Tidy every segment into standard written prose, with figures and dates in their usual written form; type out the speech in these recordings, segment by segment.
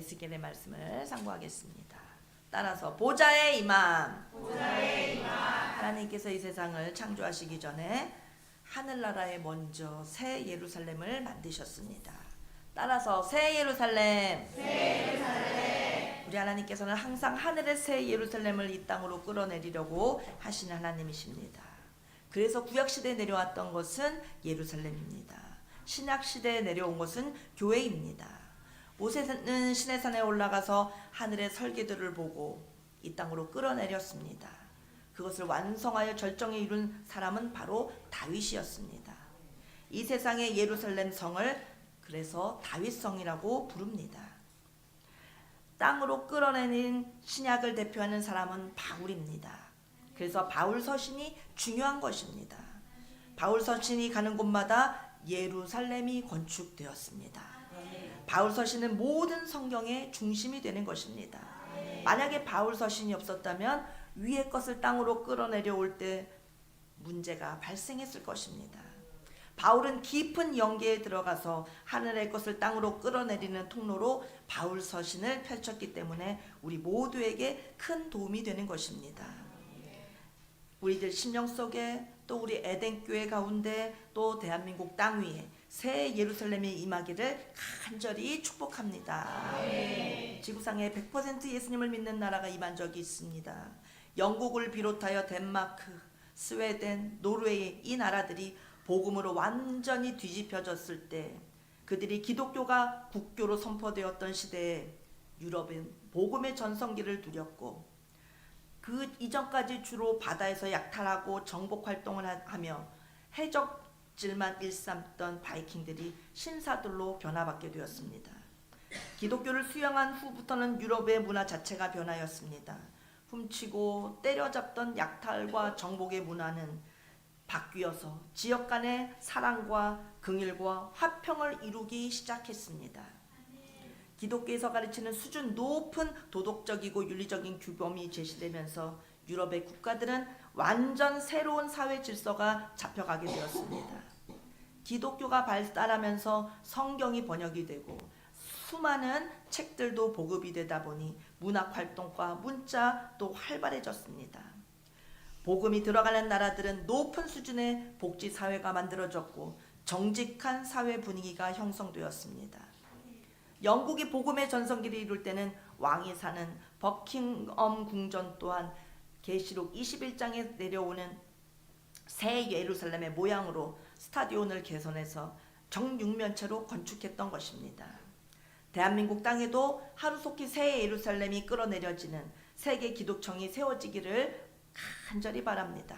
에스겔의 말씀을 상고하겠습니다. 따라서 보좌의 임함. 하나님께서 이 세상을 창조하시기 전에 하늘나라에 먼저 새 예루살렘을 만드셨습니다. 따라서 새 예루살렘. 우리 하나님께서는 항상 하늘의 새 예루살렘을 이 땅으로 끌어내리려고 하시는 하나님이십니다. 그래서 구약시대에 내려왔던 것은 예루살렘입니다. 신약시대에 내려온 것은 교회입니다. 모세는 시내산에 올라가서 하늘의 설계도를 보고 이 땅으로 끌어내렸습니다. 그것을 완성하여 절정에 이룬 사람은 바로 다윗이었습니다. 이 세상의 예루살렘 성을 그래서 다윗성이라고 부릅니다. 땅으로 끌어내린 신약을 대표하는 사람은 바울입니다. 그래서 바울 서신이 중요한 것입니다. 바울 서신이 가는 곳마다 예루살렘이 건축되었습니다. 바울 서신은 모든 성경의 중심이 되는 것입니다. 만약에 바울 서신이 없었다면 위의 것을 땅으로 끌어내려올 때 문제가 발생했을 것입니다. 바울은 깊은 영계에 들어가서 하늘의 것을 땅으로 끌어내리는 통로로 바울 서신을 펼쳤기 때문에 우리 모두에게 큰 도움이 되는 것입니다. 우리들 심령 속에 또 우리 에덴 교회 가운데 또 대한민국 땅 위에 새 예루살렘이 임하기를 간절히 축복합니다. 지구상에 100% 예수님을 믿는 나라가 임한 적이 있습니다. 영국을 비롯하여 덴마크, 스웨덴, 노르웨이 이 나라들이 복음으로 완전히 뒤집혀졌을 때 그들이 기독교가 국교로 선포되었던 시대에 유럽은 복음의 전성기를 누렸고 그 이전까지 주로 바다에서 약탈하고 정복 활동을 하며 해적질만 일삼던 바이킹들이 신사들로 변화받게 되었습니다. 기독교를 수용한 후부터는 유럽의 문화 자체가 변하였습니다. 훔치고 때려잡던 약탈과 정복의 문화는 바뀌어서 지역 간의 사랑과 긍휼과 화평을 이루기 시작했습니다. 기독교에서 가르치는 수준 높은 도덕적이고 윤리적인 규범이 제시되면서 유럽의 국가들은 완전 새로운 사회 질서가 잡혀가게 되었습니다. 기독교가 발달하면서 성경이 번역이 되고 수많은 책들도 보급이 되다 보니 문학활동과 문자도 활발해졌습니다. 복음이 들어가는 나라들은 높은 수준의 복지사회가 만들어졌고 정직한 사회 분위기가 형성되었습니다. 영국이 복음의 전성기를 이룰 때는 왕이 사는 버킹엄 궁전 또한 계시록 21장에 내려오는 새 예루살렘의 모양으로 스타디온을 개선해서 정육면체로 건축했던 것입니다. 대한민국 땅에도 하루속히 새 예루살렘이 끌어내려지는 세계 기독청이 세워지기를 간절히 바랍니다.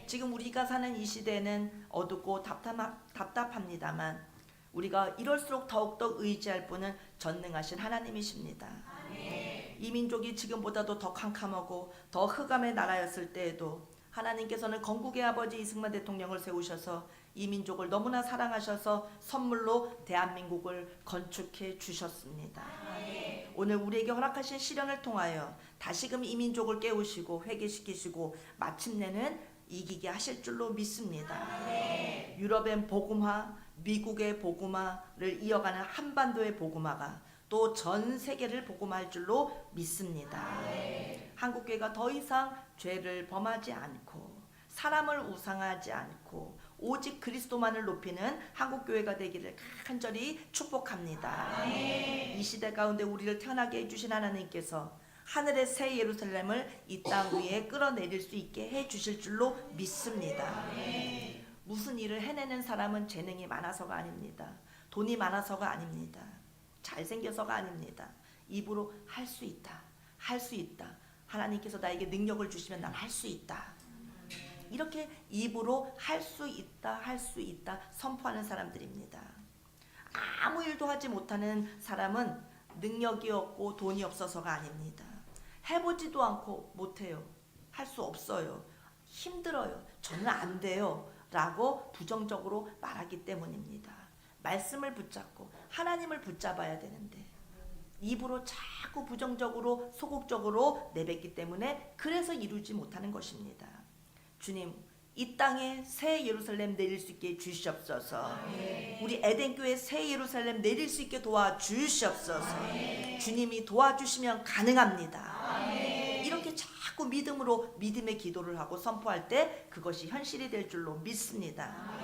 지금 우리가 사는 이 시대는 어둡고 답답합니다만 우리가 이럴수록 더욱더 의지할 분은 전능하신 하나님이십니다. 이 민족이 지금보다도 더 캄캄하고 더 흑암의 나라였을 때에도 하나님께서는 건국의 아버지 이승만 대통령을 세우셔서 이 민족을 너무나 사랑하셔서 선물로 대한민국을 건축해 주셨습니다. 오늘 우리에게 허락하신 시련을 통하여 다시금 이 민족을 깨우시고 회개시키시고 마침내는 이기게 하실 줄로 믿습니다. 유럽의 복음화, 미국의 복음화를 이어가는 한반도의 복음화가 또 전 세계를 복음화할 줄로 믿습니다. 한국교회가 더 이상 죄를 범하지 않고 사람을 우상하지 않고 오직 그리스도만을 높이는 한국교회가 되기를 간절히 축복합니다. 이 시대 가운데 우리를 태어나게 해주신 하나님께서 하늘의 새 예루살렘을 이 땅 위에 끌어내릴 수 있게 해주실 줄로 믿습니다. 무슨 일을 해내는 사람은 재능이 많아서가 아닙니다. 돈이 많아서가 아닙니다. 잘생겨서가 아닙니다. 입으로 할 수 있다. 할 수 있다. 하나님께서 나에게 능력을 주시면 난 할 수 있다. 이렇게 입으로 할 수 있다. 할 수 있다. 선포하는 사람들입니다. 아무 일도 하지 못하는 사람은 능력이 없고 돈이 없어서가 아닙니다. 해보지도 않고 못해요. 할 수 없어요. 힘들어요. 저는 안 돼요. 라고 부정적으로 말하기 때문입니다. 말씀을 붙잡고 하나님을 붙잡아야 되는데 입으로 자꾸 부정적으로 소극적으로 내뱉기 때문에 그래서 이루지 못하는 것입니다. 주님, 이 땅에 새 예루살렘 내릴 수 있게 주시옵소서. 우리 에덴교회 새 예루살렘 내릴 수 있게 도와주시옵소서. 주님이 도와주시면 가능합니다. 이렇게 자꾸 믿음으로 믿음의 기도를 하고 선포할 때 그것이 현실이 될 줄로 믿습니다.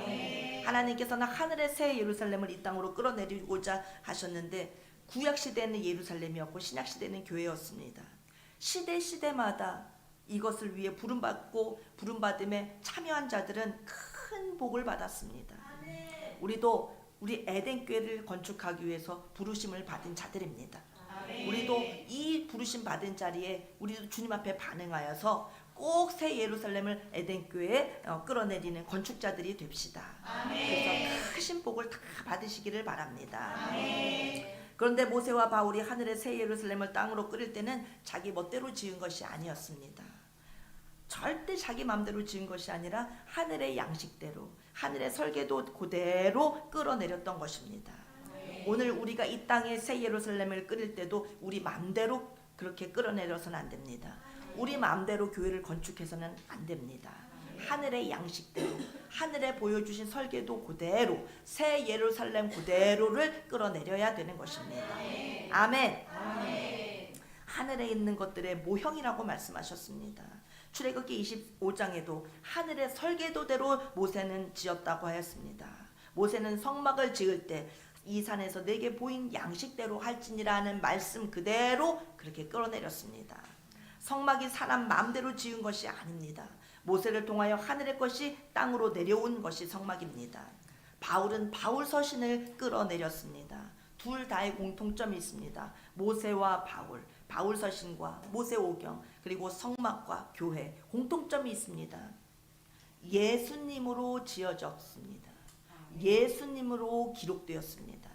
하나님께서는 하늘의 새 예루살렘을 이 땅으로 끌어내리고자 하셨는데 구약 시대는 예루살렘이었고 신약 시대는 교회였습니다. 시대마다 이것을 위해 부름받음에 참여한 자들은 큰 복을 받았습니다. 우리도 우리 에덴교회를 건축하기 위해서 부르심을 받은 자들입니다. 우리도 이 부르심 받은 자리에 우리도 주님 앞에 반응하여서 꼭 새 예루살렘을 에덴교회에 끌어내리는 건축자들이 됩시다. 그래서 크신 복을 다 받으시기를 바랍니다. 그런데 모세와 바울이 하늘의 새 예루살렘을 땅으로 끌을 때는 자기 멋대로 지은 것이 아니었습니다. 절대 자기 마음대로 지은 것이 아니라 하늘의 양식대로, 하늘의 설계도 그대로 끌어내렸던 것입니다. 오늘 우리가 이 땅에 새 예루살렘을 끌을 때도 우리 마음대로 그렇게 끌어내려서는 안 됩니다. 우리 마음대로 교회를 건축해서는 안 됩니다. 하늘의 양식대로, 하늘에 보여주신 설계도 그대로, 새 예루살렘 그대로를 끌어내려야 되는 것입니다. 아멘. 하늘에 있는 것들의 모형이라고 말씀하셨습니다. 출애굽기 25장에도 하늘의 설계도대로 모세는 지었다고 하였습니다. 모세는 성막을 지을 때 이 산에서 내게 보인 양식대로 할지니라는 말씀 그대로 그렇게 끌어내렸습니다. 성막이 사람 마음대로 지은 것이 아닙니다. 모세를 통하여 하늘의 것이 땅으로 내려온 것이 성막입니다. 바울은 바울 서신을 끌어내렸습니다. 둘 다의 공통점이 있습니다. 모세와 바울 서신과 모세오경, 그리고 성막과 교회 공통점이 있습니다. 예수님으로 지어졌습니다. 예수님으로 기록되었습니다.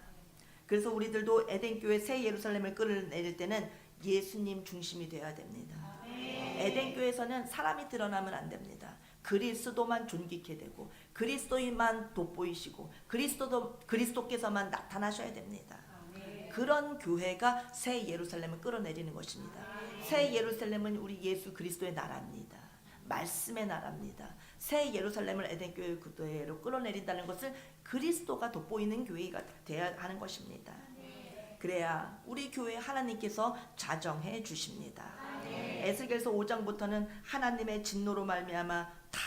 그래서 우리들도 에덴교회 새 예루살렘을 끌어내릴 때는 예수님 중심이 되어야 됩니다. 에덴교회에서는 사람이 드러나면 안 됩니다. 그리스도만 존귀케 되고 그리스도인만 돋보이시고 그리스도께서만 나타나셔야 됩니다. 그런 교회가 새 예루살렘을 끌어내리는 것입니다. 새 예루살렘은 우리 예수 그리스도의 나라입니다. 말씀의 나라입니다. 새 예루살렘을 에덴교회 그대로 끌어내린다는 것은 그리스도가 돋보이는 교회가 되어야 하는 것입니다. 그래야 우리 교회 하나님께서 자정해 주십니다. 에스겔서 5장부터는 하나님의 진노로 말미암아 다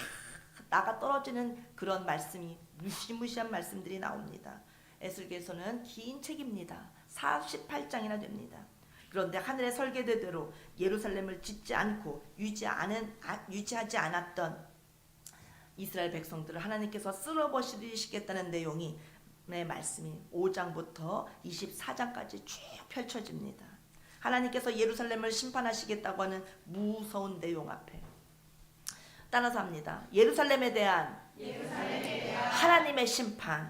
나가 떨어지는 그런 말씀이 무시무시한 말씀들이 나옵니다. 에스겔서는 긴 책입니다. 48장이나 됩니다. 그런데 하늘의 설계대로 예루살렘을 짓지 않고 유지하지 않았던 이스라엘 백성들을 하나님께서 쓸어버리시겠다는 내용이 말씀이 5장부터 24장까지 쭉 펼쳐집니다. 하나님께서 예루살렘을 심판하시겠다고 하는 무서운 내용 앞에 따라서 합니다. 예루살렘에 대한 하나님의 심판.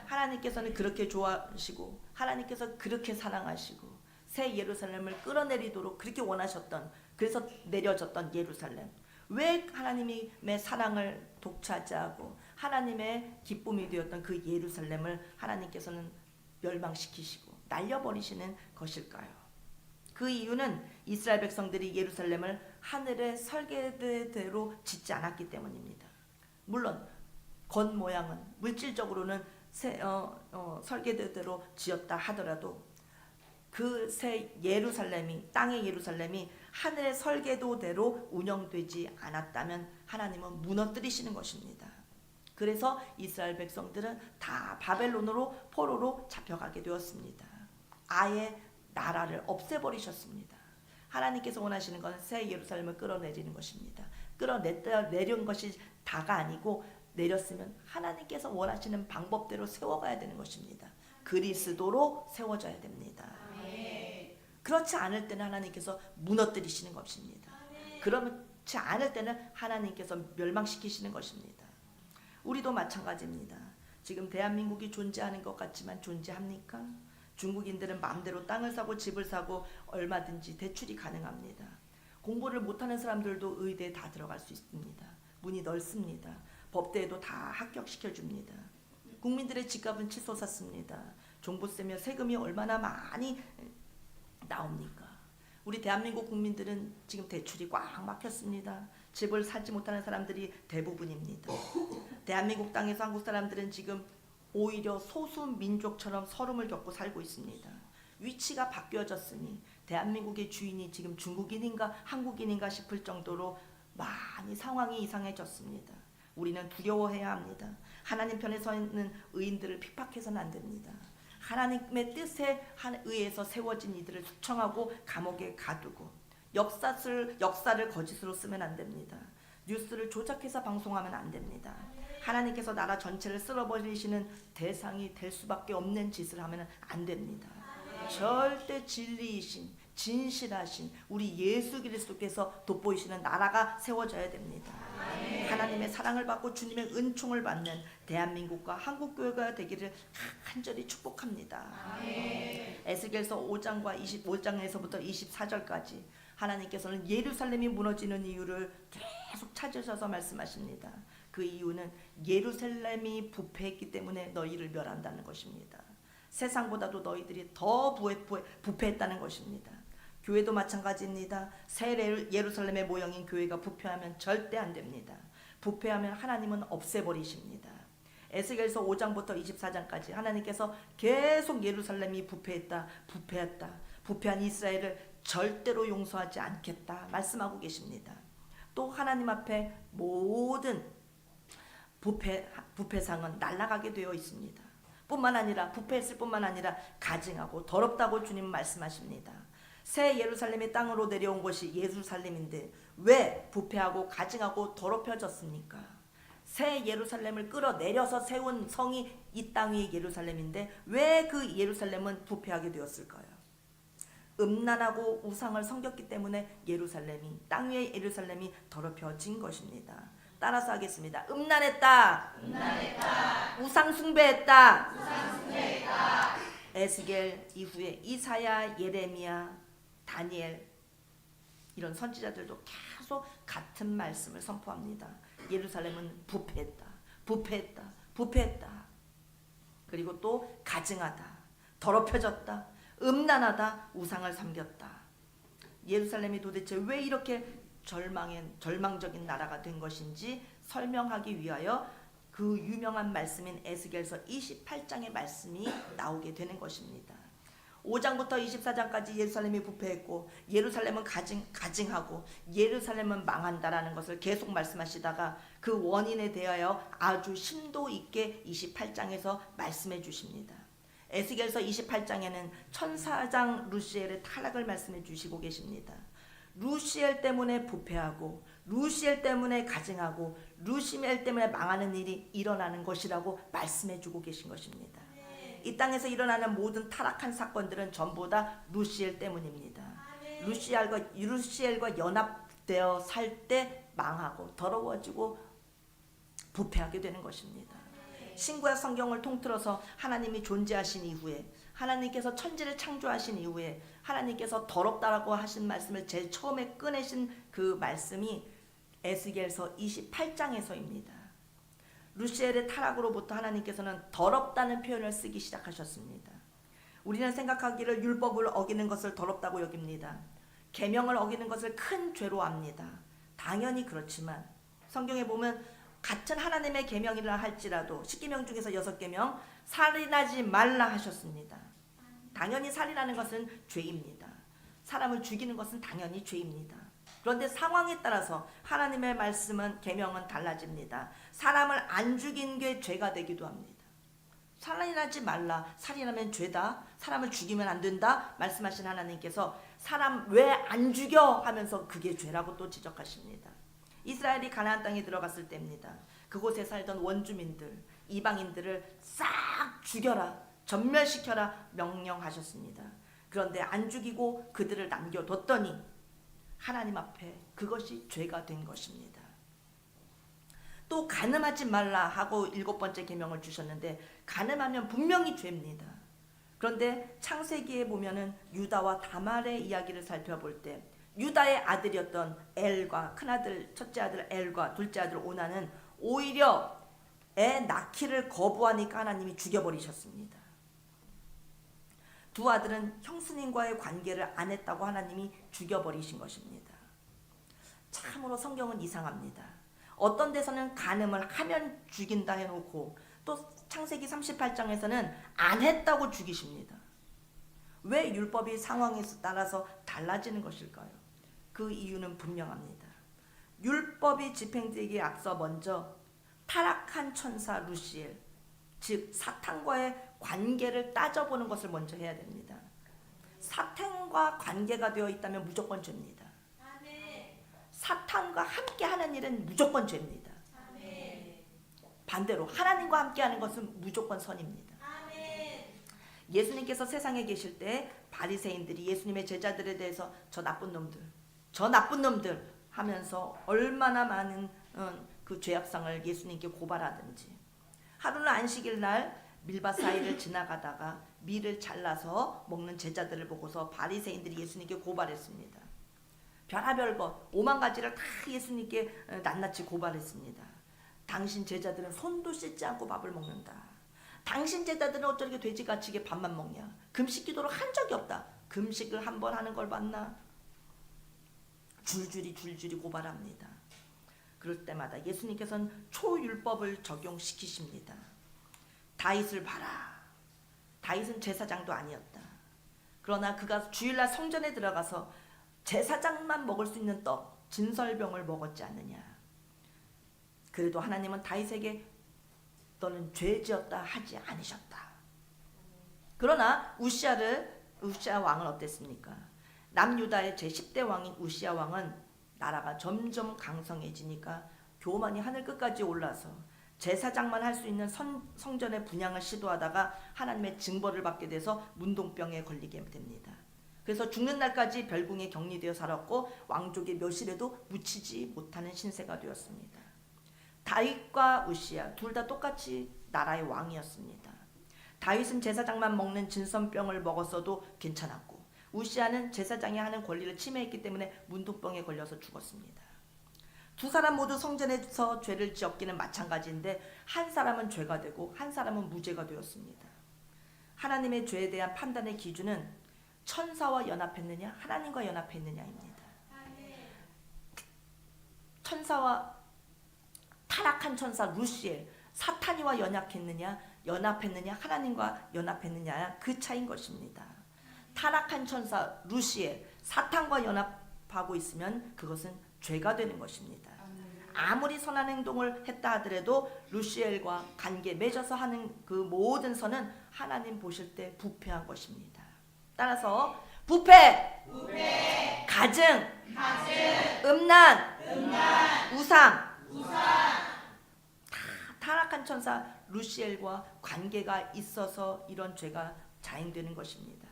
하나님께서는 그렇게 좋아하시고 하나님께서 그렇게 사랑하시고 새 예루살렘을 끌어내리도록 그렇게 원하셨던, 그래서 내려졌던 예루살렘. 왜 하나님의 사랑을 독차지하고 하나님의 기쁨이 되었던 그 예루살렘을 하나님께서는 멸망시키시고 날려버리시는 것일까요? 그 이유는 이스라엘 백성들이 예루살렘을 하늘의 설계대로 짓지 않았기 때문입니다. 물론 겉모양은 물질적으로는 설계대로 지었다 하더라도 그 새 예루살렘이, 땅의 예루살렘이 하늘의 설계도대로 운영되지 않았다면 하나님은 무너뜨리시는 것입니다. 그래서 이스라엘 백성들은 다 바벨론으로 포로로 잡혀가게 되었습니다. 아예 나라를 없애버리셨습니다. 하나님께서 원하시는 건 새 예루살렘을 끌어내리는 것입니다. 끌어내린 것이 다가 아니고 내렸으면 하나님께서 원하시는 방법대로 세워가야 되는 것입니다. 그리스도로 세워져야 됩니다. 그렇지 않을 때는 하나님께서 무너뜨리시는 것입니다. 그렇지 않을 때는 하나님께서 멸망시키시는 것입니다. 우리도 마찬가지입니다. 지금 대한민국이 존재하는 것 같지만 존재합니까? 중국인들은 마음대로 땅을 사고 집을 사고 얼마든지 대출이 가능합니다. 공부를 못하는 사람들도 의대에 다 들어갈 수 있습니다. 문이 넓습니다. 법대에도 다 합격시켜줍니다. 국민들의 집값은 치솟았습니다. 종부세며 세금이 얼마나 많이 나옵니까? 우리 대한민국 국민들은 지금 대출이 꽉 막혔습니다. 집을 사지 못하는 사람들이 대부분입니다. 대한민국 땅에서 한국 사람들은 지금 오히려 소수 민족처럼 서름을 겪고 살고 있습니다. 위치가 바뀌어졌으니 대한민국의 주인이 지금 중국인인가 한국인인가 싶을 정도로 많이 상황이 이상해졌습니다. 우리는 두려워해야 합니다. 하나님 편에 서 있는 의인들을 핍박해서는 안 됩니다. 하나님의 뜻에 의해서 세워진 이들을 숙청하고 감옥에 가두고 역사를 거짓으로 쓰면 안 됩니다. 뉴스를 조작해서 방송하면 안 됩니다. 하나님께서 나라 전체를 쓸어버리시는 대상이 될 수밖에 없는 짓을 하면 안 됩니다. 절대 진리이신 진실하신 우리 예수 그리스도께서 돋보이시는 나라가 세워져야 됩니다. 하나님의 사랑을 받고 주님의 은총을 받는 대한민국과 한국교회가 되기를 간절히 축복합니다. 에스겔서 5장과 25장에서부터 24절까지 하나님께서는 예루살렘이 무너지는 이유를 계속 찾으셔서 말씀하십니다. 그 이유는 예루살렘이 부패했기 때문에 너희를 멸한다는 것입니다. 세상보다도 너희들이 더 부패했다는 것입니다. 교회도 마찬가지입니다. 새 예루살렘의 모형인 교회가 부패하면 절대 안 됩니다. 부패하면 하나님은 없애버리십니다. 에스겔서 5장부터 24장까지 하나님께서 계속 예루살렘이 부패했다. 부패한 이스라엘을 절대로 용서하지 않겠다 말씀하고 계십니다. 또 하나님 앞에 모든 부패상은 날아가게 되어 있습니다. 부패했을 뿐만 아니라 가증하고 더럽다고 주님 말씀하십니다. 새 예루살렘이 땅으로 내려온 것이 예루살렘인데 왜 부패하고 가증하고 더럽혀졌습니까? 새 예루살렘을 끌어내려서 세운 성이 이 땅 위의 예루살렘인데 왜 그 예루살렘은 부패하게 되었을까요? 음란하고 우상을 섬겼기 때문에 땅 위의 예루살렘이 더럽혀진 것입니다. 따라서 하겠습니다. 음란했다. 우상 숭배했다. 에스겔 이후에 이사야, 예레미야, 다니엘 이런 선지자들도 계속 같은 말씀을 선포합니다. 예루살렘은 부패했다. 그리고 또 가증하다, 더럽혀졌다, 음란하다, 우상을 섬겼다. 예루살렘이 도대체 왜 이렇게 절망적인 나라가 된 것인지 설명하기 위하여 그 유명한 말씀인 에스겔서 28장의 말씀이 나오게 되는 것입니다. 5장부터 24장까지 예루살렘이 부패했고 예루살렘은 가증하고 예루살렘은 망한다라는 것을 계속 말씀하시다가 그 원인에 대하여 아주 심도 있게 28장에서 말씀해 주십니다. 에스겔서 28장에는 천사장 루시엘의 타락을 말씀해 주시고 계십니다. 루시엘 때문에 부패하고 루시엘 때문에 가증하고 루시엘 때문에 망하는 일이 일어나는 것이라고 말씀해 주고 계신 것입니다. 이 땅에서 일어나는 모든 타락한 사건들은 전부 다 루시엘 때문입니다. 루시엘과 연합되어 살 때 망하고 더러워지고 부패하게 되는 것입니다. 신구약 성경을 통틀어서 하나님이 존재하신 이후에 하나님께서 천지를 창조하신 이후에 하나님께서 더럽다라고 하신 말씀을 제일 처음에 꺼내신 그 말씀이 에스겔서 28장에서입니다. 루시엘의 타락으로부터 하나님께서는 더럽다는 표현을 쓰기 시작하셨습니다. 우리는 생각하기를 율법을 어기는 것을 더럽다고 여깁니다. 계명을 어기는 것을 큰 죄로 압니다. 당연히 그렇지만 성경에 보면 같은 하나님의 계명이라 할지라도 10계명 중에서 6계명 살인하지 말라 하셨습니다. 당연히 살인하는 것은 죄입니다. 사람을 죽이는 것은 당연히 죄입니다. 그런데 상황에 따라서 하나님의 말씀은 계명은 달라집니다. 사람을 안 죽인 게 죄가 되기도 합니다. 살인하지 말라, 살인하면 죄다, 사람을 죽이면 안 된다 말씀하신 하나님께서 사람 왜 안 죽여 하면서 그게 죄라고 또 지적하십니다. 이스라엘이 가나안 땅에 들어갔을 때입니다. 그곳에 살던 원주민들, 이방인들을 싹 죽여라, 전멸시켜라 명령하셨습니다. 그런데 안 죽이고 그들을 남겨뒀더니 하나님 앞에 그것이 죄가 된 것입니다. 또 간음하지 말라 하고 7번째 계명을 주셨는데 간음하면 분명히 죄입니다. 그런데 창세기에 보면은 유다와 다말의 이야기를 살펴볼 때 유다의 아들이었던 엘과 큰아들, 첫째 아들 엘과 둘째 아들 오나는 오히려 애 낳기를 거부하니까 하나님이 죽여버리셨습니다. 두 아들은 형수님과의 관계를 안 했다고 하나님이 죽여버리신 것입니다. 참으로 성경은 이상합니다. 어떤 데서는 간음을 하면 죽인다 해놓고 또 창세기 38장에서는 안 했다고 죽이십니다. 왜 율법이 상황에 따라서 달라지는 것일까요? 그 이유는 분명합니다. 율법이 집행되기에 앞서 먼저 타락한 천사 루시엘, 즉 사탄과의 관계를 따져보는 것을 먼저 해야 됩니다. 사탄과 관계가 되어 있다면 무조건 죄입니다. 사탄과 함께 하는 일은 무조건 죄입니다. 반대로 하나님과 함께 하는 것은 무조건 선입니다. 예수님께서 세상에 계실 때 바리새인들이 예수님의 제자들에 대해서 저 나쁜 놈들 하면서 얼마나 많은 그 죄악상을 예수님께 고발하든지, 하루는 안식일 날 밀밭 사이를 지나가다가 밀을 잘라서 먹는 제자들을 보고서 바리새인들이 예수님께 고발했습니다. 별하별 것 오만 가지를 다 예수님께 낱낱이 고발했습니다. 당신 제자들은 손도 씻지 않고 밥을 먹는다. 당신 제자들은 어쩌게 돼지같이 밥만 먹냐. 금식 기도를 한 적이 없다. 금식을 한 번 하는 걸 봤나. 줄줄이 고발합니다. 그럴 때마다 예수님께서는 초율법을 적용시키십니다. 다윗을 봐라. 다윗은 제사장도 아니었다. 그러나 그가 주일날 성전에 들어가서 제사장만 먹을 수 있는 떡 진설병을 먹었지 않느냐. 그래도 하나님은 다윗에게 너는 죄지었다 하지 않으셨다. 그러나 우시아 왕은 어땠습니까? 남유다의 제10대 왕인 우시아 왕은 나라가 점점 강성해지니까 교만이 하늘 끝까지 올라서 제사장만 할 수 있는 성전의 분향을 시도하다가 하나님의 징벌을 받게 돼서 문둥병에 걸리게 됩니다. 그래서 죽는 날까지 별궁에 격리되어 살았고 왕족의 묘실에도 묻히지 못하는 신세가 되었습니다. 다윗과 우시아 둘 다 똑같이 나라의 왕이었습니다. 다윗은 제사장만 먹는 진선병을 먹었어도 괜찮았고 우시아는 제사장이 하는 권리를 침해했기 때문에 문둥병에 걸려서 죽었습니다. 두 사람 모두 성전에서 죄를 지었기는 마찬가지인데 한 사람은 죄가 되고 한 사람은 무죄가 되었습니다. 하나님의 죄에 대한 판단의 기준은 천사와 연합했느냐 하나님과 연합했느냐입니다. 천사와 타락한 천사 루시엘, 사탄이와 연합했느냐 하나님과 연합했느냐 그 차이인 것입니다. 타락한 천사 루시엘, 사탄과 연합하고 있으면 그것은 죄가 되는 것입니다. 아무리 선한 행동을 했다 하더라도 루시엘과 관계 맺어서 하는 그 모든 선은 하나님 보실 때 부패한 것입니다. 따라서 부패, 가증, 음란, 우상, 타락한 천사 루시엘과 관계가 있어서 이런 죄가 자행되는 것입니다.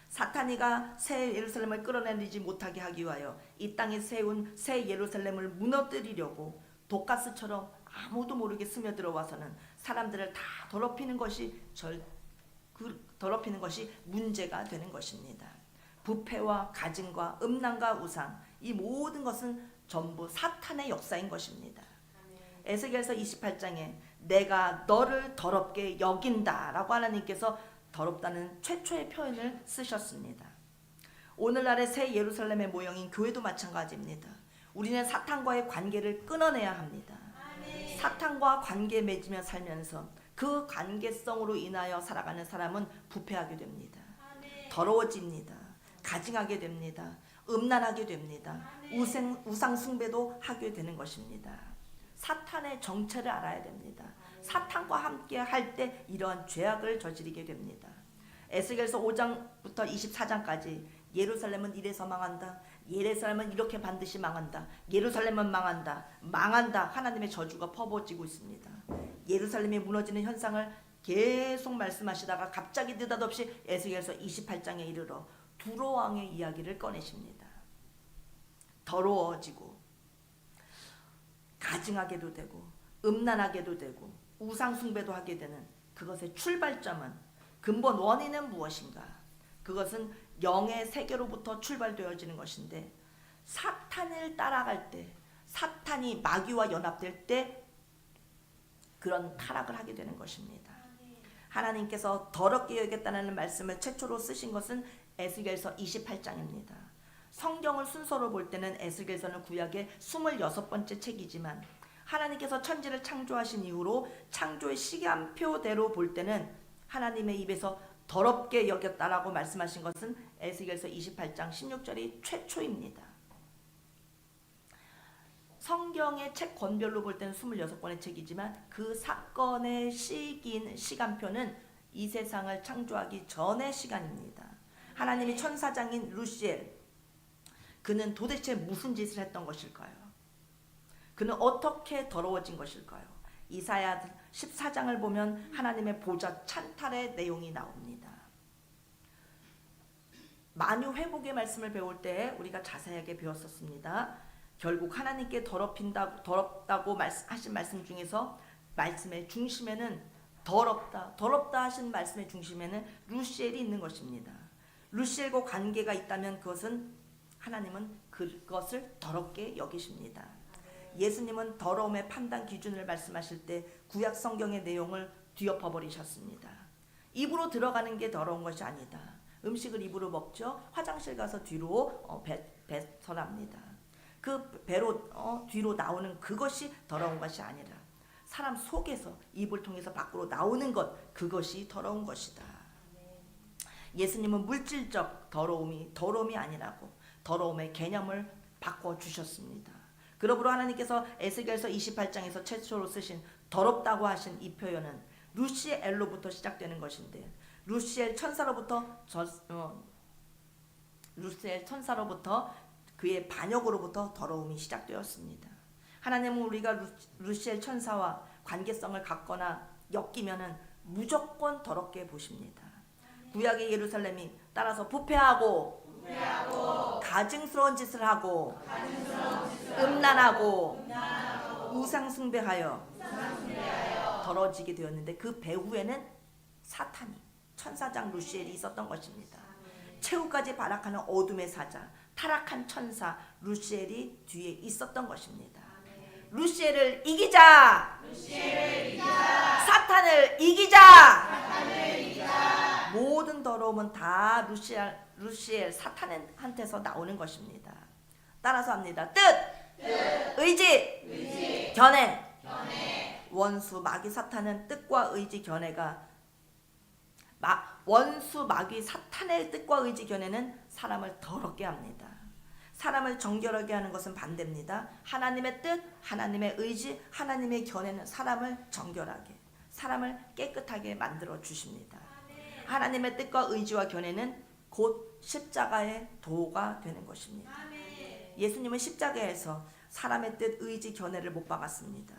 사탄이가 새 예루살렘을 끌어내리지 못하게 하기 위하여 이 땅에 세운 새 예루살렘을 무너뜨리려고 독가스처럼 아무도 모르게 스며들어와서는 사람들을 다 더럽히는 것이 문제가 되는 것입니다. 부패와 가증과 음란과 우상, 이 모든 것은 전부 사탄의 역사인 것입니다. 에스겔서 28장에 내가 너를 더럽게 여긴다 라고 하나님께서 더럽다는 최초의 표현을 쓰셨습니다. 오늘날의 새 예루살렘의 모형인 교회도 마찬가지입니다. 우리는 사탄과의 관계를 끊어내야 합니다. 사탄과 관계 맺으며 살면서 그 관계성으로 인하여 살아가는 사람은 부패하게 됩니다. 더러워집니다. 가증하게 됩니다. 음란하게 됩니다. 우상 숭배도 하게 되는 것입니다. 사탄의 정체를 알아야 됩니다. 사탄과 함께 할 때 이러한 죄악을 저지르게 됩니다. 에스겔서 5장부터 24장까지 예루살렘은 이래서 망한다. 예루살렘은 이렇게 반드시 망한다. 예루살렘은 망한다. 하나님의 저주가 퍼부어지고 있습니다. 예루살렘이 무너지는 현상을 계속 말씀하시다가 갑자기 느닷없이 에스겔서 28장에 이르러 두로 왕의 이야기를 꺼내십니다. 더러워지고 가증하게도 되고 음란하게도 되고 우상 숭배도 하게 되는 그것의 출발점은, 근본 원인은 무엇인가? 그것은 영의 세계로부터 출발되어지는 것인데, 사탄을 따라갈 때, 사탄이 마귀와 연합될 때 그런 타락을 하게 되는 것입니다. 하나님께서 더럽게 여겼다는 말씀을 최초로 쓰신 것은 에스겔서 28장입니다. 성경을 순서로 볼 때는 에스겔서는 구약의 26번째 책이지만 하나님께서 천지를 창조하신 이후로 창조의 시간표대로 볼 때는 하나님의 입에서 더럽게 여겼다라고 말씀하신 것은 에스겔서 28장 16절이 최초입니다. 성경의 책 권별로 볼 때는 26권의 책이지만 그 사건의 시간표는 이 세상을 창조하기 전의 시간입니다. 하나님이 천사장인 루시엘, 그는 도대체 무슨 짓을 했던 것일까요? 그는 어떻게 더러워진 것일까요? 이사야 14장을 보면 하나님의 보좌 찬탈의 내용이 나옵니다. 만유 회복의 말씀을 배울 때 우리가 자세하게 배웠었습니다. 결국 하나님께 더럽다고 하신 말씀 중에서 말씀의 중심에는 더럽다 하신 말씀의 중심에는 루시엘이 있는 것입니다. 루시엘과 관계가 있다면 그것은 하나님은 그것을 더럽게 여기십니다. 예수님은 더러움의 판단 기준을 말씀하실 때 구약 성경의 내용을 뒤엎어 버리셨습니다. 입으로 들어가는 게 더러운 것이 아니다. 음식을 입으로 먹죠. 화장실 가서 뒤로 배설합니다. 그 배로 뒤로 나오는 그것이 더러운 것이 아니라 사람 속에서 입을 통해서 밖으로 나오는 것, 그것이 더러운 것이다. 예수님은 물질적 더러움이 아니라고 더러움의 개념을 바꿔주셨습니다. 그러므로 하나님께서 에스겔서 28장에서 최초로 쓰신 더럽다고 하신 이 표현은 루시엘로부터 시작되는 것인데 루시엘 천사로부터 그의 반역으로부터 더러움이 시작되었습니다. 하나님은 우리가 루시엘 천사와 관계성을 갖거나 엮이면은 무조건 더럽게 보십니다. 구약의 예루살렘이 따라서 부패하고 가증스러운 짓을 하고 음란하고 우상 숭배하여 더러워지게 되었는데 그 배후에는 사탄이 천사장 루시엘이 있었던 것입니다. 최후까지 발악하는 어둠의 사자 타락한 천사 루시엘이 뒤에 있었던 것입니다. 루시엘을 이기자. 사탄을 이기자. 모든 더러움은 다 루시엘 사탄한테서 나오는 것입니다. 따라서 합니다. 뜻. 의지. 견해. 원수 마귀 사탄은 뜻과 의지 견해가 원수 마귀 사탄의 뜻과 의지 견해는 사람을 더럽게 합니다. 사람을 정결하게 하는 것은 반대입니다. 하나님의 뜻, 하나님의 의지, 하나님의 견해는 사람을 정결하게, 사람을 깨끗하게 만들어 주십니다. 하나님의 뜻과 의지와 견해는 곧 십자가의 도가 되는 것입니다. 예수님은 십자가에서 사람의 뜻, 의지, 견해를 못 박았습니다.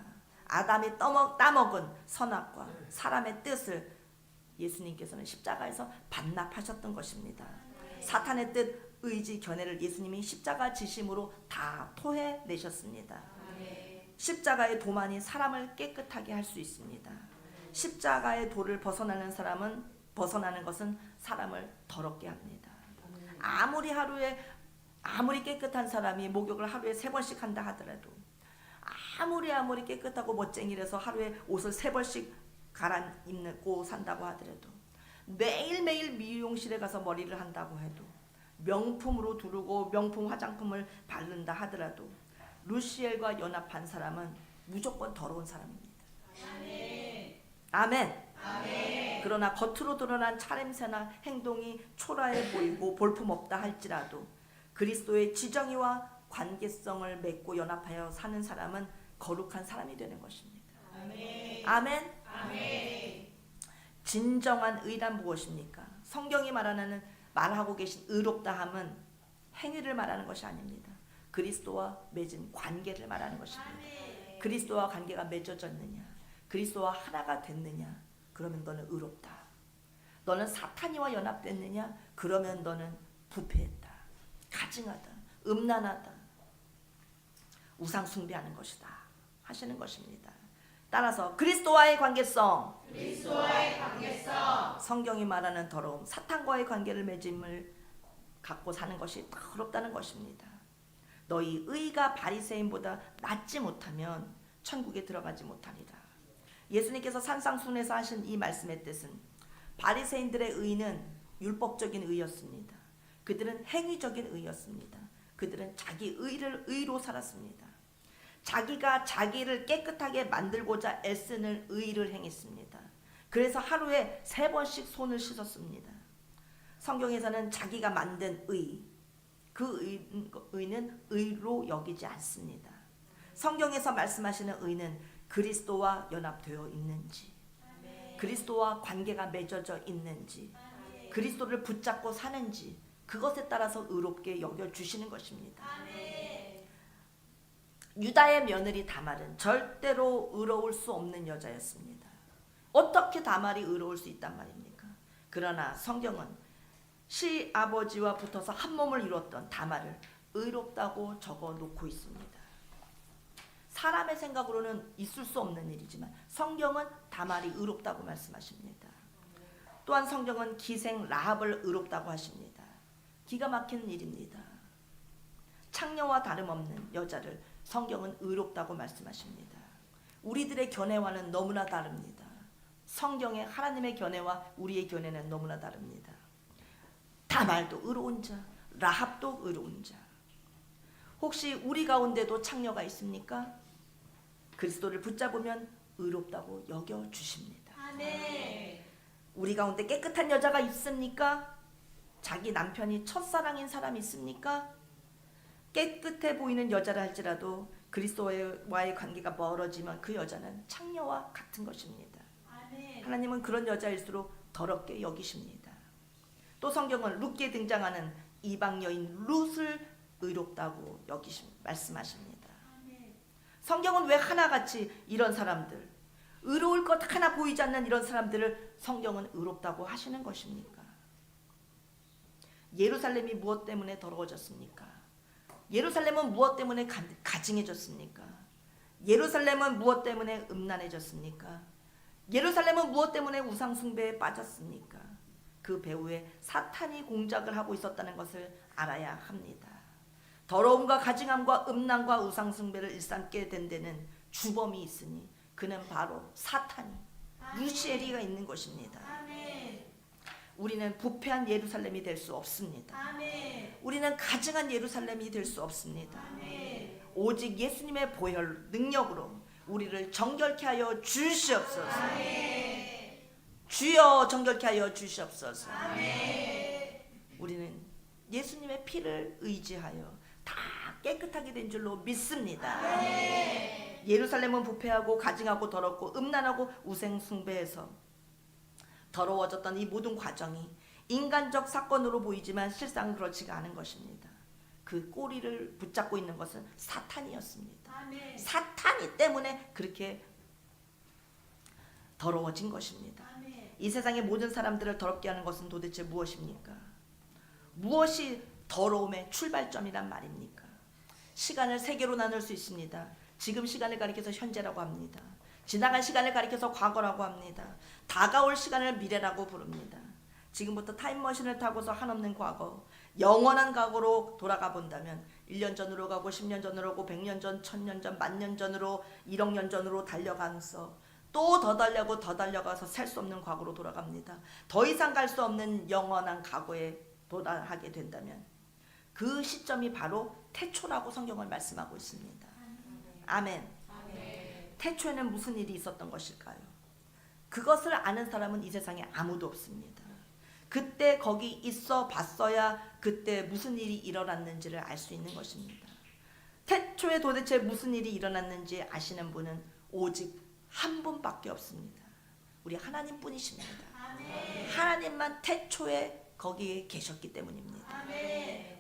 아담이 따먹은 선악과 사람의 뜻을 예수님께서는 십자가에서 반납하셨던 것입니다. 사탄의 뜻, 의지, 견해를 예수님이 십자가 지심으로 다 토해내셨습니다. 십자가의 도만이 사람을 깨끗하게 할 수 있습니다. 십자가의 도를 벗어나는 것은 사람을 더럽게 합니다. 아무리 깨끗한 사람이 목욕을 하루에 3번씩 한다 하더라도 아무리 깨끗하고 멋쟁이라서 하루에 옷을 3벌씩 갈아입고 산다고 하더라도 매일매일 미용실에 가서 머리를 한다고 해도 명품으로 두르고 명품 화장품을 바른다 하더라도 루시엘과 연합한 사람은 무조건 더러운 사람입니다. 아멘. 그러나 겉으로 드러난 차림새나 행동이 초라해 보이고 볼품없다 할지라도 그리스도의 지정의와 관계성을 맺고 연합하여 사는 사람은 거룩한 사람이 되는 것입니다. 아멘. 진정한 의란 무엇입니까? 성경이 말하고 계신 의롭다함은 행위를 말하는 것이 아닙니다. 그리스도와 맺은 관계를 말하는 것입니다. 그리스도와 관계가 맺어졌느냐, 그리스도와 하나가 됐느냐, 그러면 너는 의롭다. 너는 사탄이와 연합됐느냐, 그러면 너는 부패했다, 가증하다, 음란하다, 우상 숭배하는 것이다 하시는 것입니다. 따라서 그리스도와의 관계성, 성경이 말하는 더러움, 사탄과의 관계를 맺음을 갖고 사는 것이 더럽다는 것입니다. 너희 의가 바리새인보다 낫지 못하면 천국에 들어가지 못하리라. 예수님께서 산상순에서 하신 이 말씀의 뜻은 바리새인들의 의는 율법적인 의였습니다. 그들은 행위적인 의였습니다. 그들은 자기 의를 의로 살았습니다. 자기가 자기를 깨끗하게 만들고자 애쓰는 의를 행했습니다. 그래서 하루에 3번씩 손을 씻었습니다. 성경에서는 자기가 만든 의, 그 의는 의로 여기지 않습니다. 성경에서 말씀하시는 의는 그리스도와 연합되어 있는지, 그리스도와 관계가 맺어져 있는지, 그리스도를 붙잡고 사는지, 그것에 따라서 의롭게 여겨주시는 것입니다. 유다의 며느리 다말은 절대로 의로울 수 없는 여자였습니다. 어떻게 다말이 의로울 수 있단 말입니까? 그러나 성경은 시아버지와 붙어서 한 몸을 이뤘던 다말을 의롭다고 적어놓고 있습니다. 사람의 생각으로는 있을 수 없는 일이지만 성경은 다말이 의롭다고 말씀하십니다. 또한 성경은 기생 라합을 의롭다고 하십니다. 기가 막힌 일입니다. 창녀와 다름없는 여자를 성경은 의롭다고 말씀하십니다. 우리들의 견해와는 너무나 다릅니다. 성경의 하나님의 견해와 우리의 견해는 너무나 다릅니다. 다말도 의로운 자, 라합도 의로운 자. 혹시 우리 가운데도 창녀가 있습니까? 그리스도를 붙잡으면 의롭다고 여겨주십니다. 우리 가운데 깨끗한 여자가 있습니까? 자기 남편이 첫사랑인 사람이 있습니까? 깨끗해 보이는 여자라 할지라도 그리스도와의 관계가 멀어지면 그 여자는 창녀와 같은 것입니다. 하나님은 그런 여자일수록 더럽게 여기십니다. 또 성경은 룻기에 등장하는 이방 여인 룻을 의롭다고 말씀하십니다. 성경은 왜 하나같이 이런 사람들, 의로울 것 하나 보이지 않는 이런 사람들을 성경은 의롭다고 하시는 것입니까? 예루살렘이 무엇 때문에 더러워졌습니까? 예루살렘은 무엇 때문에 가증해졌습니까? 예루살렘은 무엇 때문에 음란해졌습니까? 예루살렘은 무엇 때문에 우상숭배에 빠졌습니까? 그 배후에 사탄이 공작을 하고 있었다는 것을 알아야 합니다. 더러움과 가증함과 음란과 우상숭배를 일삼게 된 데는 주범이 있으니 그는 바로 사탄이, 루시엘이가 있는 것입니다. 우리는 부패한 예루살렘이 될 수 없습니다. 우리는 가증한 예루살렘이 될 수 없습니다. 오직 예수님의 보혈 능력으로 우리를 정결케 하여 주시옵소서. 주여 정결케 하여 주시옵소서. 우리는 예수님의 피를 의지하여 다 깨끗하게 된 줄로 믿습니다. 예루살렘은 부패하고 가증하고 더럽고 음란하고 우상숭배해서 더러워졌던 이 모든 과정이 인간적 사건으로 보이지만 실상 그렇지가 않은 것입니다. 그 꼬리를 붙잡고 있는 것은 사탄이었습니다. 사탄이 때문에 그렇게 더러워진 것입니다. 이 세상의 모든 사람들을 더럽게 하는 것은 도대체 무엇입니까? 무엇이 더러움의 출발점이란 말입니까? 시간을 3개로 나눌 수 있습니다. 지금 시간을 가리켜서 현재라고 합니다. 지나간 시간을 가리켜서 과거라고 합니다. 다가올 시간을 미래라고 부릅니다. 지금부터 타임머신을 타고서 한없는 과거, 영원한 과거로 돌아가 본다면 1년 전으로 가고 10년 전으로 가고 100년 전, 1000년 전, 10,000년 전으로 1억 년 전으로 달려가면서 또 더 달려고 더 달려가서 살 수 없는 과거로 돌아갑니다. 더 이상 갈 수 없는 영원한 과거에 도달하게 된다면 그 시점이 바로 태초라고 성경은 말씀하고 있습니다. 아멘. 태초에는 무슨 일이 있었던 것일까요? 그것을 아는 사람은 이 세상에 아무도 없습니다. 그때 거기 있어 봤어야 그때 무슨 일이 일어났는지를 알 수 있는 것입니다. 태초에 도대체 무슨 일이 일어났는지 아시는 분은 오직 한 분밖에 없습니다. 우리 하나님뿐이십니다. 하나님만 태초에 거기에 계셨기 때문입니다.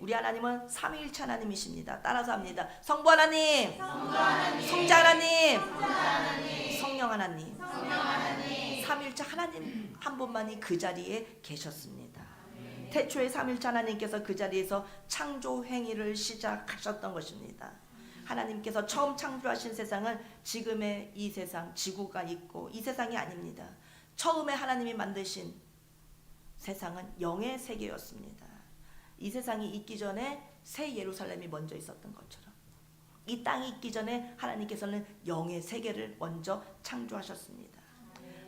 우리 하나님은 삼위일체 하나님이십니다. 따라서 합니다. 성부 하나님, 성자 하나님, 성령 하나님, 삼위일체 하나님 한 분만이 그 자리에 계셨습니다. 태초에 삼위일체 하나님께서 그 자리에서 창조 행위를 시작하셨던 것입니다. 하나님께서 처음 창조하신 세상은 지금의 이 세상, 지구가 있고 이 세상이 아닙니다. 처음에 하나님이 만드신 세상은 영의 세계였습니다. 이 세상이 있기 전에 새 예루살렘이 먼저 있었던 것처럼 이 땅이 있기 전에 하나님께서는 영의 세계를 먼저 창조하셨습니다.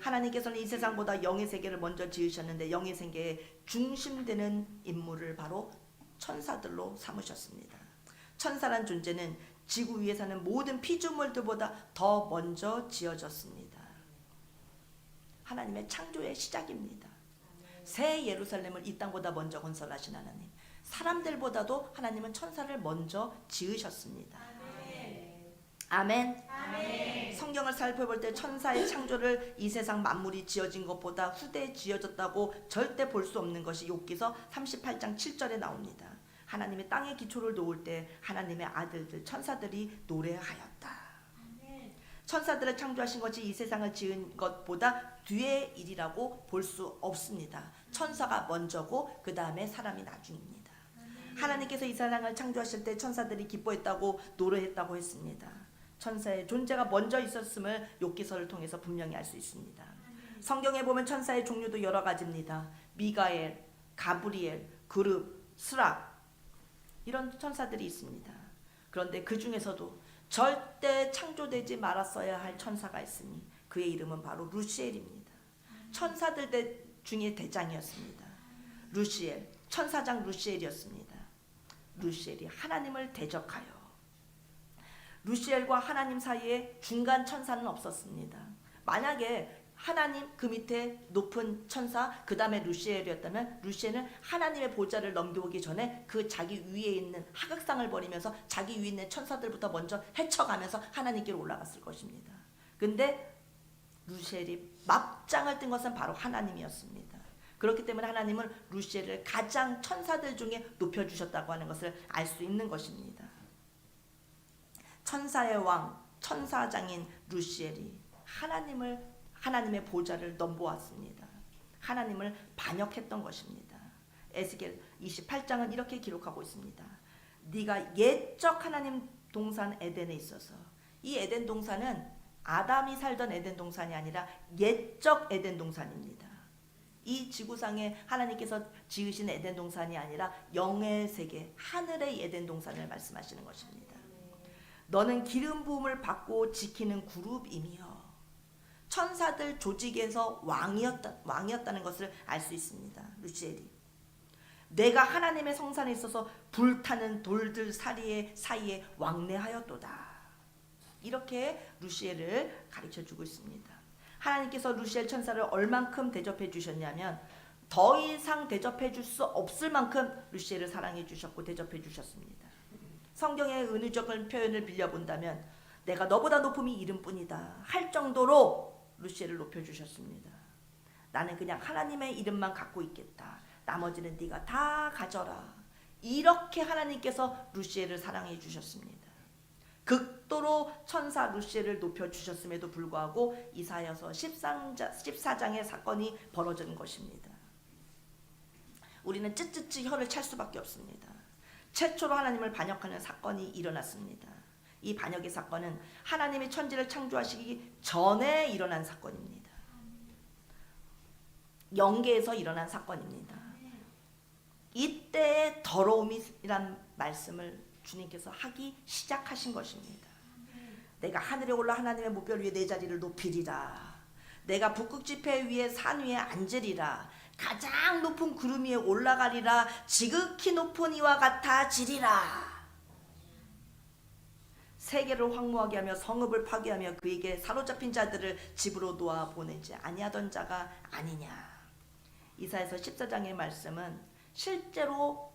하나님께서는 이 세상보다 영의 세계를 먼저 지으셨는데 영의 세계의 중심되는 인물을 바로 천사들로 삼으셨습니다. 천사란 존재는 지구 위에 사는 모든 피조물들보다 더 먼저 지어졌습니다. 하나님의 창조의 시작입니다. 새 예루살렘을 이 땅보다 먼저 건설하신 하나님, 사람들보다도 하나님은 천사를 먼저 지으셨습니다. 아멘. 아멘. 성경을 살펴볼 때 천사의 창조를 이 세상 만물이 지어진 것보다 후대에 지어졌다고 절대 볼 수 없는 것이 욥기서 38장 7절에 나옵니다. 하나님의 땅의 기초를 놓을 때 하나님의 아들들 천사들이 노래하였다. 천사들을 창조하신 것이 이 세상을 지은 것보다 뒤의 일이라고 볼 수 없습니다. 천사가 먼저고 그 다음에 사람이 나중입니다. 하나님께서 이 세상을 창조하실 때 천사들이 기뻐했다고 노래했다고 했습니다. 천사의 존재가 먼저 있었음을 욥기서를 통해서 분명히 알 수 있습니다. 성경에 보면 천사의 종류도 여러 가지입니다. 미가엘, 가브리엘, 그룹, 스락 이런 천사들이 있습니다. 그런데 그 중에서도 절대 창조되지 말았어야 할 천사가 있으니 그의 이름은 바로 루시엘입니다. 천사들 중에 대장이었습니다. 루시엘, 천사장 루시엘이었습니다. 루시엘이 하나님을 대적하여 루시엘과 하나님 사이에 중간 천사는 없었습니다. 만약에 하나님 그 밑에 높은 천사 그 다음에 루시엘이었다면 루시엘은 하나님의 보좌를 넘겨오기 전에 그 자기 위에 있는 하극상을 벌이면서 자기 위에 있는 천사들부터 먼저 헤쳐가면서 하나님께로 올라갔을 것입니다. 근데 루시엘이 맞짱을 뜬 것은 바로 하나님이었습니다. 그렇기 때문에 하나님은 루시엘을 가장 천사들 중에 높여주셨다고 하는 것을 알 수 있는 것입니다. 천사의 왕, 천사장인 루시엘이 하나님의 보좌를 넘보았습니다. 하나님을 반역했던 것입니다. 에스겔 28장은 이렇게 기록하고 있습니다. 네가 옛적 하나님 동산 에덴에 있어서, 이 에덴 동산은 아담이 살던 에덴 동산이 아니라 옛적 에덴 동산입니다. 이 지구상에 하나님께서 지으신 에덴 동산이 아니라 영의 세계, 하늘의 에덴 동산을 말씀하시는 것입니다. 너는 기름 부음을 받고 지키는 그룹이며 천사들 조직에서 왕이었다는 것을 알 수 있습니다. 루시엘이 내가 하나님의 성산에 있어서 불타는 돌들 사이에 왕래하였도다. 이렇게 루시엘을 가르쳐주고 있습니다. 하나님께서 루시엘 천사를 얼만큼 대접해 주셨냐면 더 이상 대접해 줄 수 없을 만큼 루시엘을 사랑해 주셨고 대접해 주셨습니다. 성경의 은유적인 표현을 빌려본다면 내가 너보다 높음이 이름뿐이다 할 정도로 루시엘을 높여주셨습니다. 나는 그냥 하나님의 이름만 갖고 있겠다. 나머지는 네가 다 가져라. 이렇게 하나님께서 루시엘을 사랑해 주셨습니다. 극도로 천사 루시엘을 높여주셨음에도 불구하고 이사야서 14장의 사건이 벌어진 것입니다. 우리는 찌찌찌 혀를 찰 수밖에 없습니다. 최초로 하나님을 반역하는 사건이 일어났습니다. 이 반역의 사건은 하나님이 천지를 창조하시기 전에 일어난 사건입니다. 영계에서 일어난 사건입니다. 이때의 더러움이란 말씀을 주님께서 하기 시작하신 것입니다. 내가 하늘에 올라 하나님의 무별 위에 내 자리를 높이리라. 내가 북극지폐 위에 산 위에 앉으리라. 가장 높은 구름 위에 올라가리라. 지극히 높은 이와 같아지리라. 세계를 황무하게 하며 성읍을 파괴하며 그에게 사로잡힌 자들을 집으로 놓아 보내지 아니하던 자가 아니냐. 이사야서 14장의 말씀은 실제로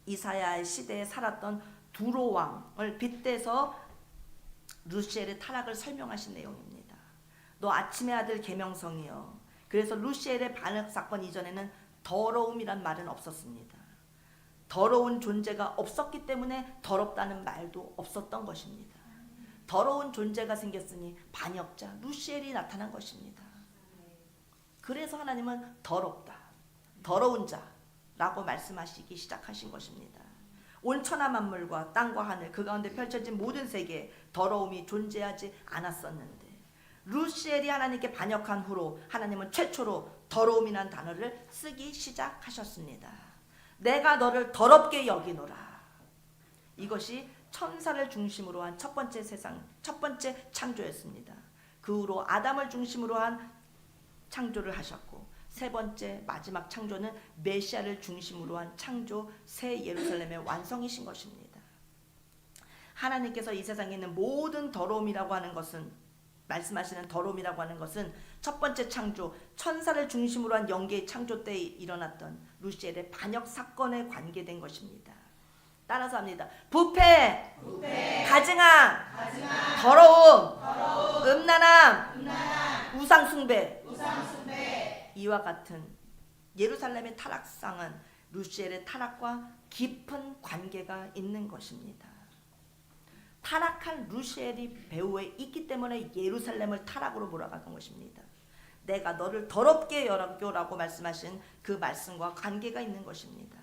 이사야의 시대에 살았던 두로 왕을 빗대서 루시엘의 타락을 설명하신 내용입니다. 너 아침의 아들 계명성이여. 그래서 루시엘의 반역 사건 이전에는 더러움이란 말은 없었습니다. 더러운 존재가 없었기 때문에 더럽다는 말도 없었던 것입니다. 더러운 존재가 생겼으니 반역자 루시엘이 나타난 것입니다. 그래서 하나님은 더럽다, 더러운 자라고 말씀하시기 시작하신 것입니다. 온 천하 만물과 땅과 하늘 그 가운데 펼쳐진 모든 세계에 더러움이 존재하지 않았었는데 루시엘이 하나님께 반역한 후로 하나님은 최초로 더러움이란 단어를 쓰기 시작하셨습니다. 내가 너를 더럽게 여기노라. 이것이 천사를 중심으로 한 첫 번째 세상, 첫 번째 창조였습니다. 그 후로 아담을 중심으로 한 창조를 하셨고, 세 번째 마지막 창조는 메시아를 중심으로 한 창조 새 예루살렘의 완성이신 것입니다. 하나님께서 이 세상에 있는 모든 더러움이라고 하는 것은, 말씀하시는 더러움이라고 하는 것은 첫 번째 창조, 천사를 중심으로 한 영계의 창조 때에 일어났던 루시엘의 반역 사건에 관계된 것입니다. 따라서 합니다. 부패, 가증함, 더러움, 음란함, 우상숭배. 이와 같은 예루살렘의 타락상은 루시엘의 타락과 깊은 관계가 있는 것입니다. 타락한 루시엘이 배후에 있기 때문에 예루살렘을 타락으로 몰아가는 것입니다. 내가 너를 더럽게 여겨라고 말씀하신 그 말씀과 관계가 있는 것입니다.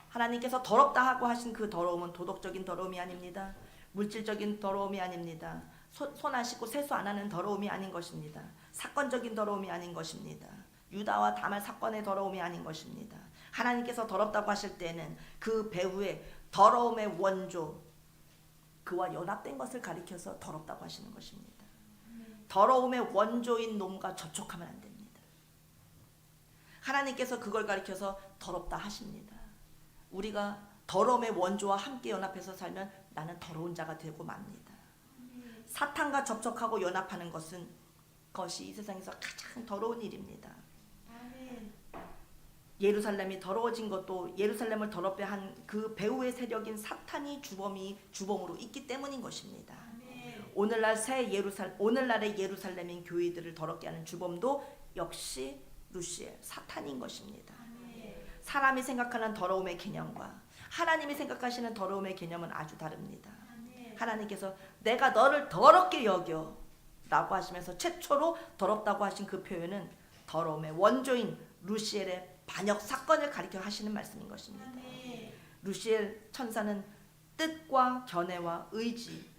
하나님께서 더럽다 하고 하신 그 더러움은 도덕적인 더러움이 아닙니다. 물질적인 더러움이 아닙니다. 손 안 씻고 세수 안 하는 더러움이 아닌 것입니다. 사건적인 더러움이 아닌 것입니다. 유다와 다말 사건의 더러움이 아닌 것입니다. 하나님께서 더럽다고 하실 때는 그 배후에 더러움의 원조, 그와 연합된 것을 가리켜서 더럽다고 하시는 것입니다. 더러움의 원조인 놈과 접촉하면 안 됩니다. 하나님께서 그걸 가리켜서 더럽다 하십니다. 우리가 더러움의 원조와 함께 연합해서 살면 나는 더러운 자가 되고 맙니다. 사탄과 접촉하고 연합하는 것이 이 세상에서 가장 더러운 일입니다. 예루살렘이 더러워진 것도 예루살렘을 더럽게 한 그 배후의 세력인 사탄이 주범으로 있기 때문인 것입니다. 오늘날의 예루살렘인 교회들을 더럽게 하는 주범도 역시 루시엘, 사탄인 것입니다. 사람이 생각하는 더러움의 개념과 하나님이 생각하시는 더러움의 개념은 아주 다릅니다. 하나님께서 내가 너를 더럽게 여겨 라고 하시면서 최초로 더럽다고 하신 그 표현은 더러움의 원조인 루시엘의 반역 사건을 가리켜 하시는 말씀인 것입니다. 루시엘 천사는 뜻과 견해와 의지,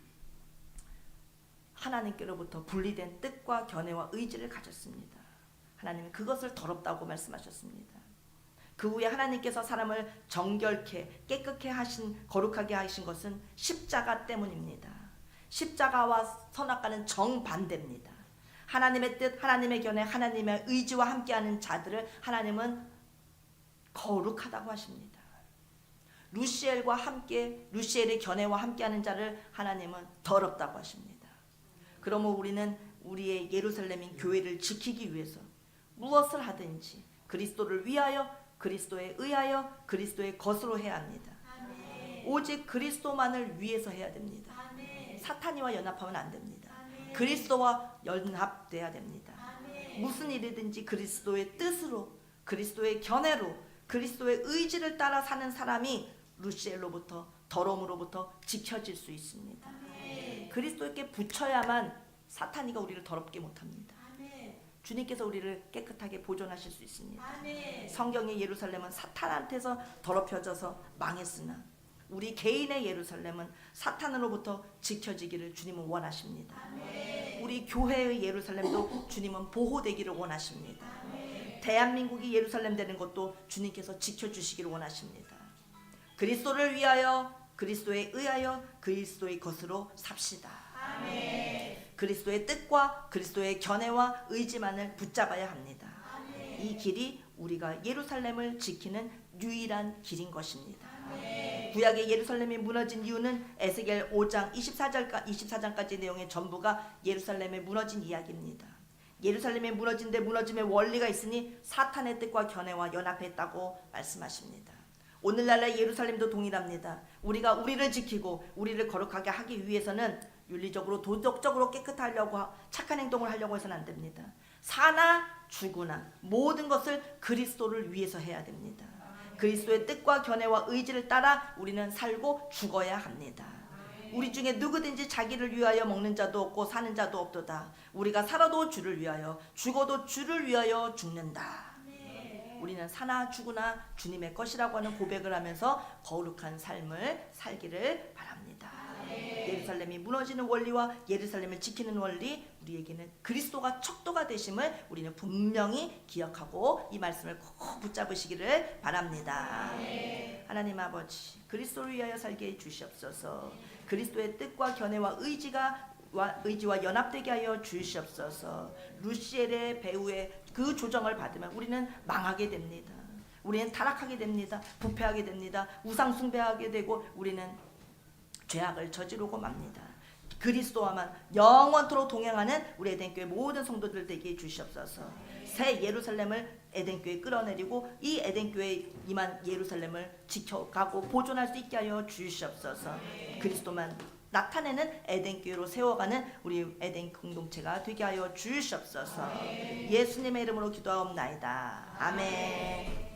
하나님께로부터 분리된 뜻과 견해와 의지를 가졌습니다. 하나님은 그것을 더럽다고 말씀하셨습니다. 그 후에 하나님께서 사람을 정결케 깨끗게 하신, 거룩하게 하신 것은 십자가 때문입니다. 십자가와 선악과는 정반대입니다. 하나님의 뜻, 하나님의 견해, 하나님의 의지와 함께하는 자들을 하나님은 거룩하다고 하십니다. 루시엘의 견해와 함께하는 자를 하나님은 더럽다고 하십니다. 그러므로 우리는 우리의 예루살렘인 교회를 지키기 위해서 무엇을 하든지 그리스도를 위하여, 그리스도에 의하여, 그리스도의 것으로 해야 합니다. 오직 그리스도만을 위해서 해야 됩니다. 사탄이와 연합하면 안 됩니다. 그리스도와 연합돼야 됩니다. 무슨 일이든지 그리스도의 뜻으로, 그리스도의 견해로, 그리스도의 의지를 따라 사는 사람이 루시엘로부터, 더러움으로부터 지켜질 수 있습니다. 그리스도께 붙여야만 사탄이가 우리를 더럽게 못합니다. 주님께서 우리를 깨끗하게 보존하실 수 있습니다. 성경의 예루살렘은 사탄한테서 더럽혀져서 망했으나 우리 개인의 예루살렘은 사탄으로부터 지켜지기를 주님은 원하십니다. 우리 교회의 예루살렘도 주님은 보호되기를 원하십니다. 대한민국이 예루살렘 되는 것도 주님께서 지켜주시기를 원하십니다. 그리스도를 위하여, 그리스도에 의하여, 그리스도의 것으로 삽시다. 그리스도의 뜻과 그리스도의 견해와 의지만을 붙잡아야 합니다. 이 길이 우리가 예루살렘을 지키는 유일한 길인 것입니다. 구약의 예루살렘이 무너진 이유는 에스겔 5장 24장까지 내용의 전부가 예루살렘에 무너진 이야기입니다. 예루살렘이 무너진데 무너짐의 원리가 있으니 사탄의 뜻과 견해와 연합했다고 말씀하십니다. 오늘날의 예루살렘도 동일합니다. 우리가 우리를 지키고 우리를 거룩하게 하기 위해서는 윤리적으로 도덕적으로 깨끗하려고 착한 행동을 하려고 해서는 안 됩니다. 사나 죽으나 모든 것을 그리스도를 위해서 해야 됩니다. 그리스도의 뜻과 견해와 의지를 따라 우리는 살고 죽어야 합니다. 우리 중에 누구든지 자기를 위하여 먹는 자도 없고 사는 자도 없도다. 우리가 살아도 주를 위하여, 죽어도 주를 위하여 죽는다. 우리는 사나 죽으나 주님의 것이라고 하는 고백을 하면서 거룩한 삶을 살기를 바랍니다. 예루살렘이 무너지는 원리와 예루살렘을 지키는 원리, 우리에게는 그리스도가 척도가 되심을 우리는 분명히 기억하고 이 말씀을 꼭 붙잡으시기를 바랍니다. 하나님 아버지, 그리스도를 위하여 살게 해 주시옵소서. 그리스도의 뜻과 견해와 의지와 연합되게 하여 주시옵소서. 루시엘의 배후의 그 조정을 받으면 우리는 망하게 됩니다. 우리는 타락하게 됩니다. 부패하게 됩니다. 우상 숭배하게 되고 우리는 죄악을 저지르고 맙니다. 그리스도와만 영원토록 동행하는 우리 에덴교회 모든 성도들 되게 해 주시옵소서. 새 예루살렘을 에덴교회에 끌어내리고 이 에덴교회에 임한 예루살렘을 지켜가고 보존할 수 있게 하여 주시옵소서. 그리스도만 나타내는 에덴교회로 세워가는 우리 에덴 공동체가 되게 하여 주시옵소서. 예수님의 이름으로 기도하옵나이다. 아멘.